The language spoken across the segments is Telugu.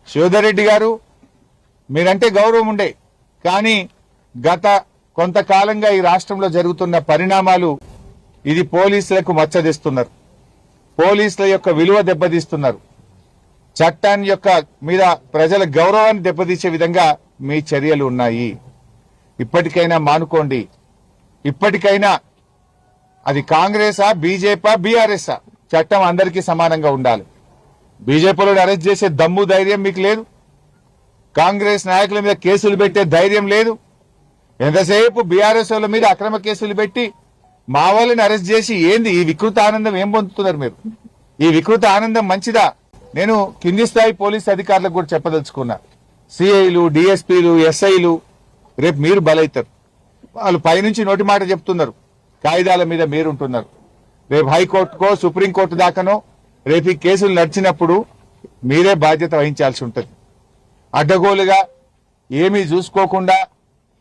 శివధర్ రెడ్డి గారు మీరంటే గౌరవం ఉండే, కానీ గత కొంతకాలంగా ఈ రాష్ట్రంలో జరుగుతున్న పరిణామాలు ఇది పోలీసులకు మచ్చదిస్తున్నారు, పోలీసుల యొక్క విలువ దెబ్బతీస్తున్నారు, చట్టాన్ని యొక్క మీద ప్రజల గౌరవాన్ని దెబ్బతీసే విధంగా మీ చర్యలు ఉన్నాయి. ఇప్పటికైనా మానుకోండి. ఇప్పటికైనా అది కాంగ్రెసా, బీజేపీ, బీఆర్ఎస్ఆ, చట్టం అందరికీ సమానంగా ఉండాలి. బీజేపీలో అరెస్ట్ చేసే దమ్ము ధైర్యం మీకు లేదు, కాంగ్రెస్ నాయకుల మీద కేసులు పెట్టే ధైర్యం లేదు. ఎంతసేపు బీఆర్ఎస్ వాళ్ళ మీద అక్రమ కేసులు పెట్టి మా వాళ్ళని అరెస్ట్ చేసి ఏంది ఈ వికృత ఆనందం ఏం పొందుతున్నారు మీరు? ఈ వికృత ఆనందం మంచిదా? నేను కింది స్థాయి పోలీస్ అధికారులకు కూడా చెప్పదలుచుకున్నా, సిఐలు, డిఎస్పీలు, ఎస్ఐలు రేపు మీరు బలైతారు. వాళ్ళు పైనుంచి నోటి మాట చెప్తున్నారు, కాయిదాల మీద మీరుంటున్నారు. రేపు హైకోర్టుకో సుప్రీంకోర్టు దాకానో రేపు ఈ కేసులు నడిచినప్పుడు మీరే బాధ్యత వహించాల్సి ఉంటుంది. అడ్డగోలుగా ఏమీ చూసుకోకుండా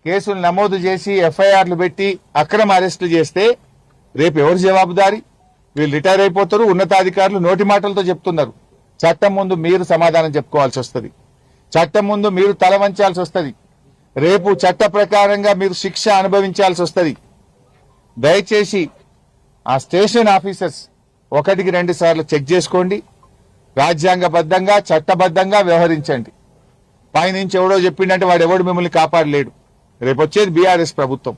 కేసులు నమోదు చేసి ఎఫ్ఐఆర్లు పెట్టి అక్రమ అరెస్టులు చేస్తే రేపు ఎవరు జవాబుదారీ? వీళ్ళు రిటైర్ అయిపోతారు. ఉన్నతాధికారులు నోటి మాటలతో చెప్తున్నారు, చట్టం ముందు మీరు సమాధానం చెప్పుకోవాల్సి వస్తుంది, చట్టం ముందు మీరు తల వంచాల్సి వస్తుంది, రేపు చట్ట ప్రకారంగా మీరు శిక్ష అనుభవించాల్సి వస్తుంది. దయచేసి ఆ స్టేషన్ ఆఫీసర్స్ 1కి 2 సార్లు చెక్ చేసుకోండి, రాజ్యాంగబద్ధంగా చట్టబద్ధంగా వ్యవహరించండి. పైనుంచి ఎవడో చెప్పిండంటే వాడు ఎవడు మిమ్మల్ని కాపాడలేడు. రేపు వచ్చేది బీఆర్ఎస్ ప్రభుత్వం,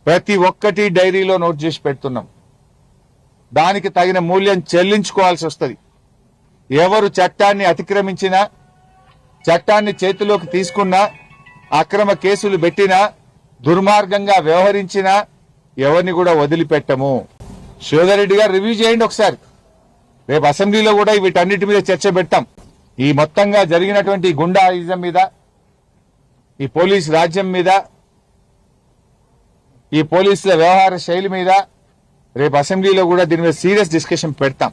ప్రతి ఒక్కటి డైరీలో నోట్ చేసి పెడుతున్నాం, దానికి తగిన మూల్యం చెల్లించుకోవాల్సి వస్తుంది. ఎవరు చట్టాన్ని అతిక్రమించినా, చట్టాన్ని చేతిలోకి తీసుకున్నా, అక్రమ కేసులు పెట్టినా, దుర్మార్గంగా వ్యవహరించినా ఎవరిని కూడా వదిలిపెట్టము. శివధర్ రెడ్డి గారు రివ్యూ చేయండి ఒకసారి. రేపు అసెంబ్లీలో కూడా వీటన్నిటి మీద చర్చ పెట్టాం. ఈ మొత్తంగా జరిగినటువంటి గుండాయిజం మీద, ఈ పోలీస్ రాజ్యం మీద, ఈ పోలీసుల వ్యవహార శైలి మీద రేపు అసెంబ్లీలో కూడా దీని మీద సీరియస్ డిస్కషన్ పెడతాం.